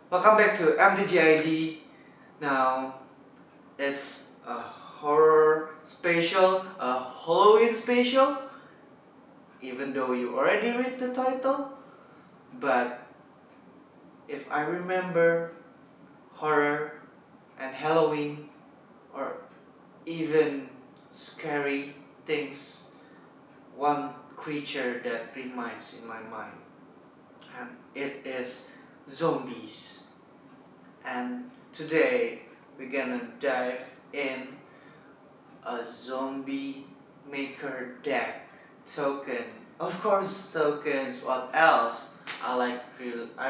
Welcome back to MTGID. Now it's a horror special, a Halloween special. Even though you already read the title, but if I remember horror and Halloween or even scary things, one creature that remains in my mind, and it is zombies. And today we're gonna dive in a zombie maker deck token. Of course, tokens. What else? I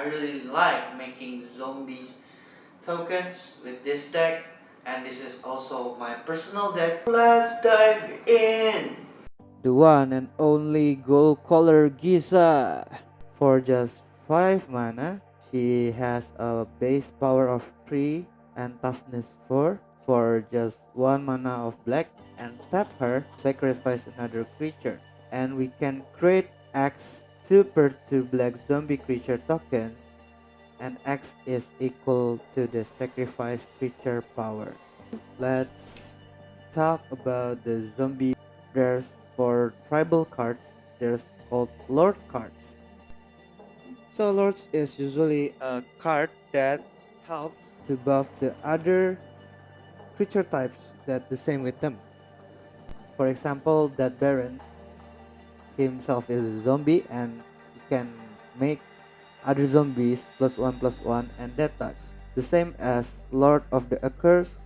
really like making zombies tokens with this deck, and this is also my personal deck. Let's dive in. The one and only Ghoulcaller Gisa. For just 5 mana, she has a base power of 3 and toughness 4. For just 1 mana of black and tap her, sacrifice another creature. And we can create X 2 per 2 black zombie creature tokens, and X is equal to the sacrifice creature power. Let's talk about the zombie. There's for tribal cards, there's called Lord cards. So Lords is usually a card that helps to buff the other creature types that the same with them. For example, that Baron himself is a zombie and he can make other zombies plus one and that touch. The same as Lord of the Accursed,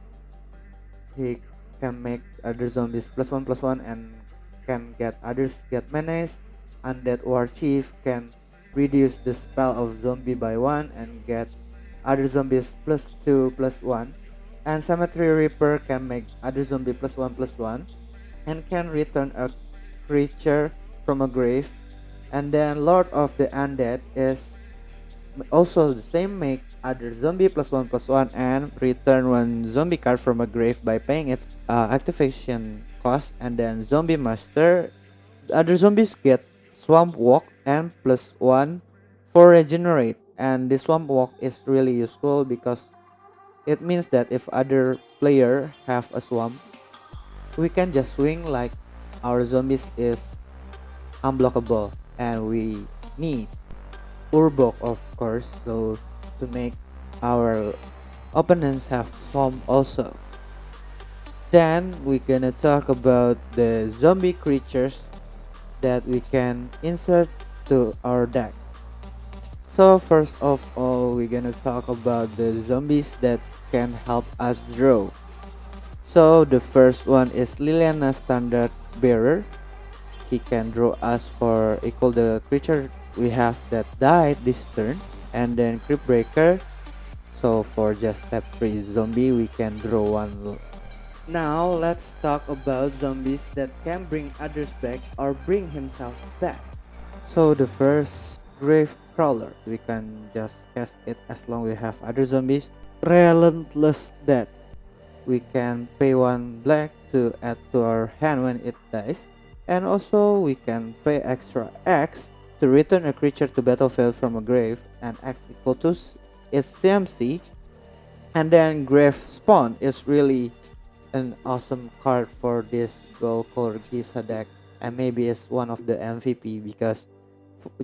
he can make other zombies plus one and can get others get menace. Undead War Chief can reduce the spell of zombie by 1 and get other zombies plus one. And Cemetery Reaper can make other zombie plus one and can return a creature from a grave. And then Lord of the Undead is also the same, make other zombie plus one and return one zombie card from a grave by paying its activation cost. And then Zombie Master, the other zombies get Swamp Walk and plus one for regenerate. And this Swamp Walk is really useful because it means that if other player have a swamp, we can just swing like our zombies is unblockable, and we need Urbok, of course, so to make our opponents have swamp also. Then we're gonna talk about the zombie creatures that we can insert to our deck. So first of all, we're gonna talk about the zombies that can help us draw. So the first one is Liliana Standard Bearer. He can draw us for equal the creature we have that died this turn, and then Crypt Breaker. So for just step 3 zombie, we can draw one. Now let's talk about zombies that can bring others back or bring himself back. So the first Grave Crawler, we can just cast it as long we have other zombies. Relentless Death, we can pay 1 black to add to our hand when it dies. And also we can pay extra X to return a creature to battlefield from a grave, and X equal to its CMC. And then Grave Spawn is really an awesome card for this Ghoulcaller Gisa deck, and maybe it's one of the MVP because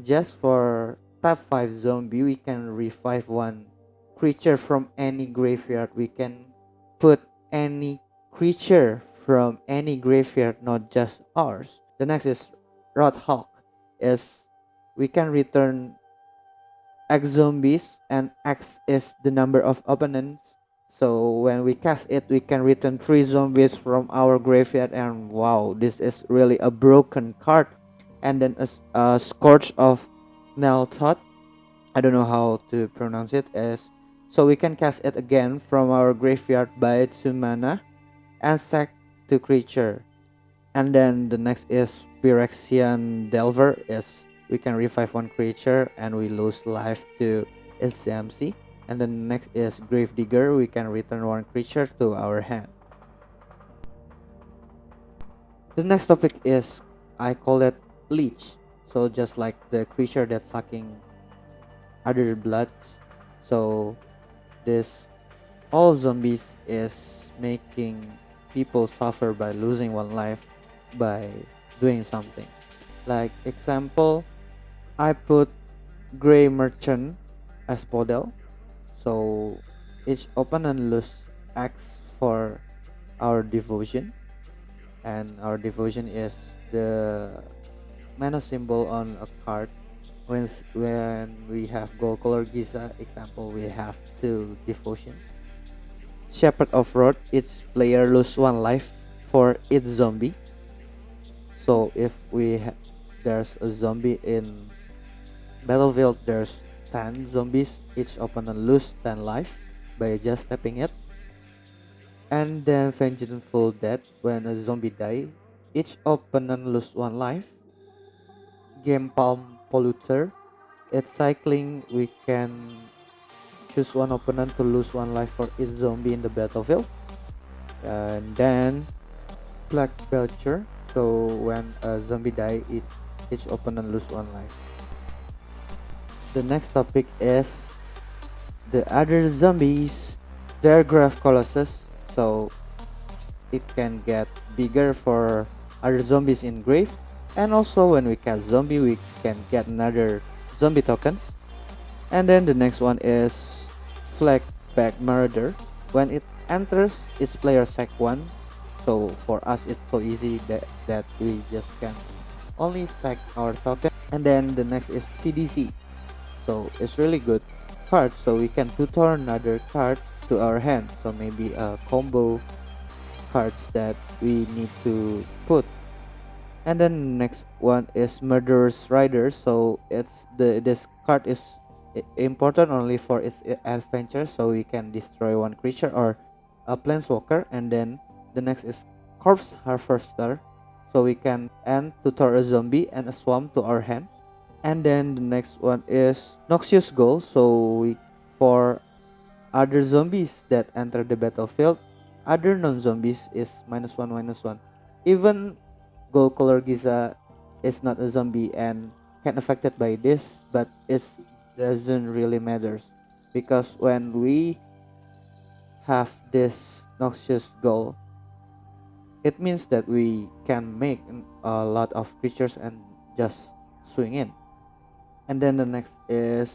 just for top 5 zombie we can revive one creature from any graveyard. We can put any creature from any graveyard, not just ours. The next is Rothawk. Is we can return X zombies, and X is the number of opponents. So when we cast it, we can return 3 zombies from our graveyard, and wow, this is really a broken card. And then a Scorch of Nelthot. I don't know how to pronounce it as. So we can cast it again from our graveyard by 2 mana and sack 2 creature. And then the next is Phyrexian Delver. Is we can revive 1 creature and we lose life to SCMC. And then the next is Gravedigger. We can return 1 creature to our hand. The next topic is, I call it Leech. So just like the creature that's sucking other bloods. So this all zombies is making people suffer by losing one life by doing something. Like example, I put Gray Merchant as Podel. So each opponent lose X for our devotion, and our devotion is the mana symbol on a card. When we have Ghoulcaller Gisa, example, we have two devotions. Shepherd of Road, each player lose one life for each zombie. So if there's a zombie in battlefield, there's 10 zombies, each opponent lose 10 life by just tapping it. And then Vengeful Death, when a zombie die, each opponent lose one life. Game Palm Polluter, it's cycling, we can choose one opponent to lose one life for each zombie in the battlefield. And then Black Belcher, so when a zombie die, each opponent lose one life. The next topic is the other zombies, their graph colossus, so it can get bigger for other zombies in grave. And also when we cast zombie, we can get another zombie tokens. And then the next one is Flag Back Marauder. When it enters, its player sack one. So for us, it's so easy that we just can only sack our token. And then the next is CDC. So it's really good card. So we can tutor another card to our hand. So maybe a combo cards that we need to put. And then next one is Murderous Rider. So it's this card is important only for its adventure, so we can destroy one creature or a planeswalker. And then the next is Corpse Harvester, so we can end tutor a zombie and a swamp to our hand. And then the next one is Noxious Goal, so we for other zombies that enter the battlefield, other non-zombies is -1/-1. Even Ghoulcaller Giza is not a zombie and can affected by this, but it doesn't really matters because when we have this noxious goal, it means that we can make a lot of creatures and just swing in. And then the next is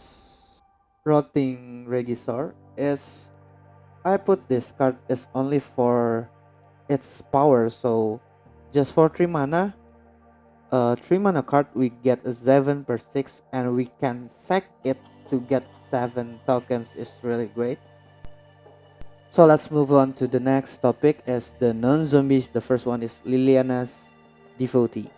Rotting Regisaur. Is I put this card is only for its power, so just for 3 mana, 3 mana card, we get a 7 per 6 and we can sack it to get 7 tokens. Is really great. So let's move on to the next topic as the non-zombies. The first one is Liliana's Devotee.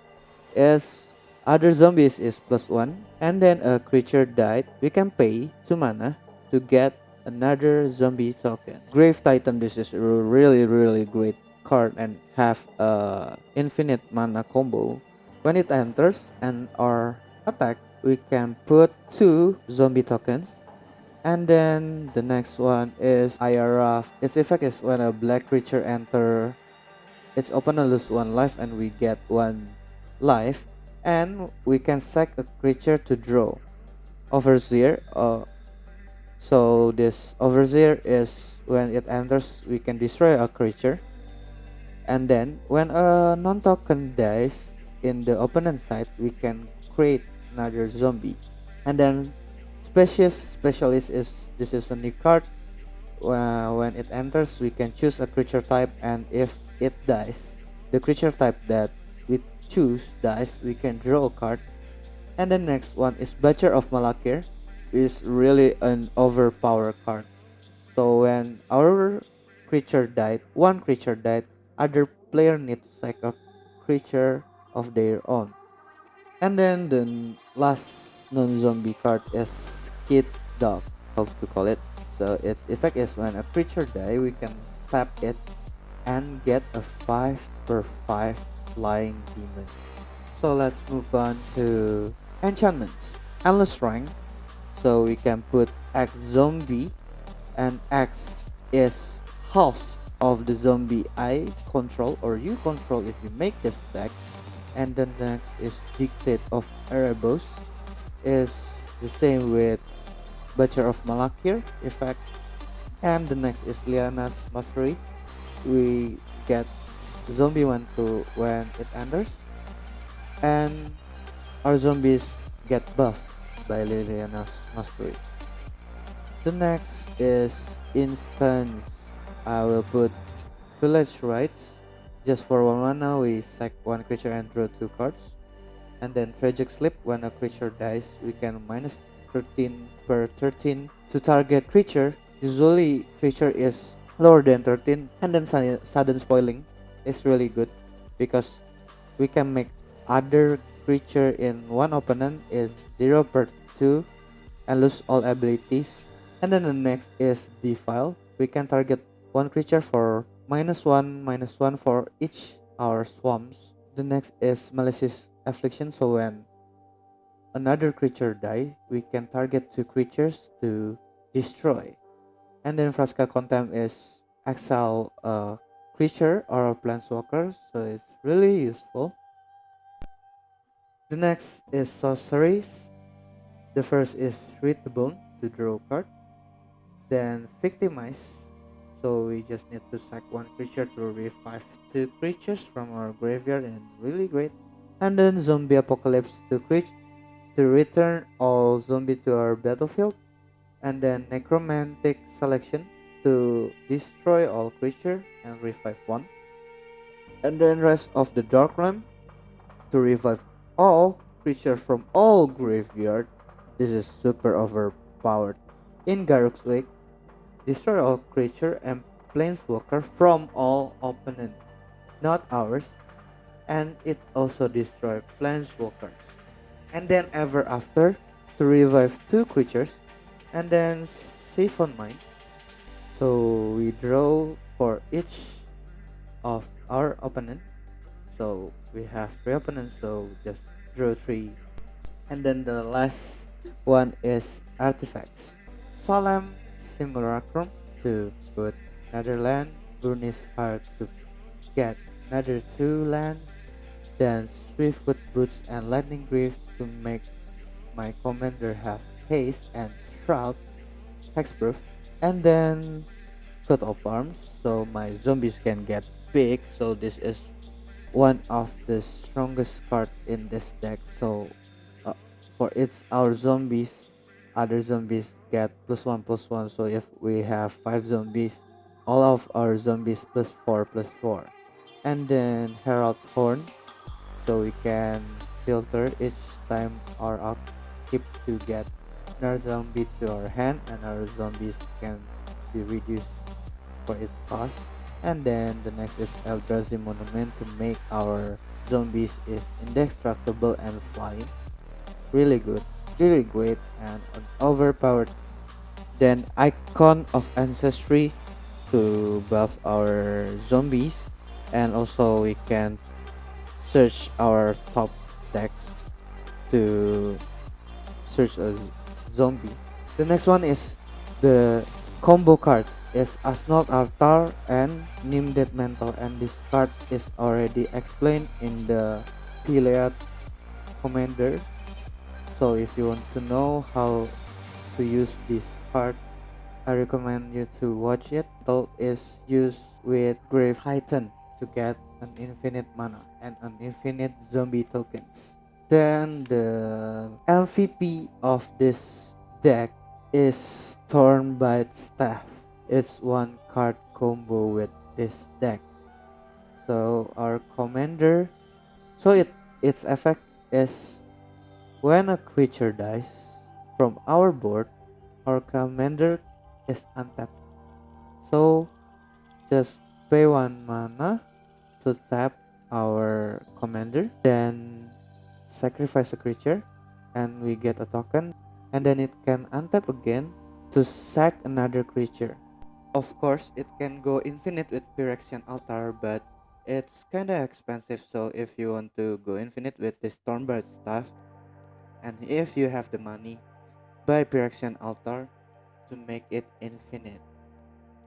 As other zombies is +1 and then a creature died, we can pay 2 mana to get another zombie token. Grave Titan, this is a really great card and have a infinite mana combo. When it enters and our attack, we can put 2 zombie tokens. And then the next one is Ayaraf. Its effect is when a black creature enter, its opponent lose 1 life and we get 1 life. And we can sack a creature to draw. Overseer. So this Overseer is when it enters, we can destroy a creature. And then when a non-token dies in the opponent side, we can create another zombie. And then Specialist is this is a new card. When it enters, we can choose a creature type, and if it dies, the creature type that we choose dies, we can draw a card. And the next one is Butcher of Malakir. Is really an overpowered card. So when our creature died, one creature died, other player needs to sack a creature of their own. And then the last non-zombie card is Kid Dog, how to call it. So its effect is when a creature die, we can tap it and get a 5 per 5 flying demon. So let's move on to enchantments. Endless Strength. So we can put X zombie, and X is half of the zombie I control or you control if you make this deck. And the next is Dictate of Erebos. Is the same with Butcher of Malakir effect. And the next is Liana's Mastery. We get Zombie 1 to when it enters. And our zombies get buffed by Liliana's Mastery. The next is Instance. I will put Village Rites. Just for 1 mana, we sack one creature and draw 2 cards. And then Tragic Sleep. When a creature dies, we can minus 13 per 13 to target creature. Usually, creature is lower than 13. And then Sudden Spoiling is really good because we can make other creature in one opponent is 0 per 2 and lose all abilities. And then the next is Defile. We can target one creature for minus one for each our swamps. The next is Malicious Affliction. So when another creature die, we can target two creatures to destroy. And then Frasca Contempt is exile a creature or a planeswalker, so it's really useful. The next is sorceries. The first is Treat the Bone to draw a card. Then Victimize. So we just need to sack one creature to revive two creatures from our graveyard and really great. And then Zombie Apocalypse to return all zombie to our battlefield. And then Necromantic Selection to destroy all creature and revive one. And then Rest of the Dark Realm to revive all creatures from all graveyard. This is super overpowered. In Garruk's Wake, destroy all creature and planeswalker from all opponent, not ours. And it also destroy planeswalkers. And then Ever After to revive two creatures. And then Siphon Mind. So we draw for each of our opponent. So we have three opponents, so just draw three. And then the last one is artifacts. Solemn Simulacrum to put another land, Burnish Heart to get another two lands, then Swiftfoot Boots and Lightning Grief to make my commander have haste and shroud hexproof, and then coat of arms so my zombies can get big. So this is one of the strongest card in this deck. So uh, for it's our zombies, other zombies get plus one. So if we have five zombies, all of our zombies plus four. And then Herald Horn, so we can filter each time our upkeep to get another zombie to our hand, and our zombies can be reduced for its cost. And then the next is Eldrazi Monument to make our zombies is indestructible and flying. Really good, really great, and overpowered. Then Icon of Ancestry to buff our zombies, and also we can search our top decks to search a zombie. The next one is the combo cards is Asnod Altar and Nim Dead Mental, and this card is already explained in the Pileat Commander. So if you want to know how to use this card, I recommend you to watch it. Though is used with Grave Titan to get an infinite mana and an infinite zombie tokens. Then the MVP of this deck is Stormbite Staff. It's one card combo with this deck. So our commander, so its effect is when a creature dies from our board, our commander is untapped. So just pay one mana to tap our commander, then sacrifice a creature, and we get a token, and then it can untap again to sack another creature. Of course, it can go infinite with Phyrexian Altar, but it's kinda expensive, so if you want to go infinite with the Stormbird stuff, and if you have the money, buy Phyrexian Altar to make it infinite.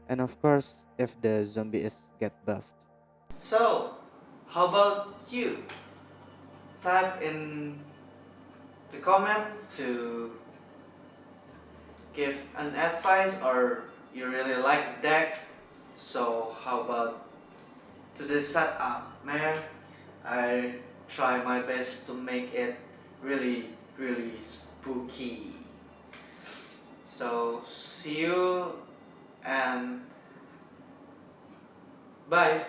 And of course, if the zombie is get buffed. So, how about you? Type in the comment to give an advice or you really like the deck. So how about to the setup, man? I try my best to make it really, really spooky. So see you and bye.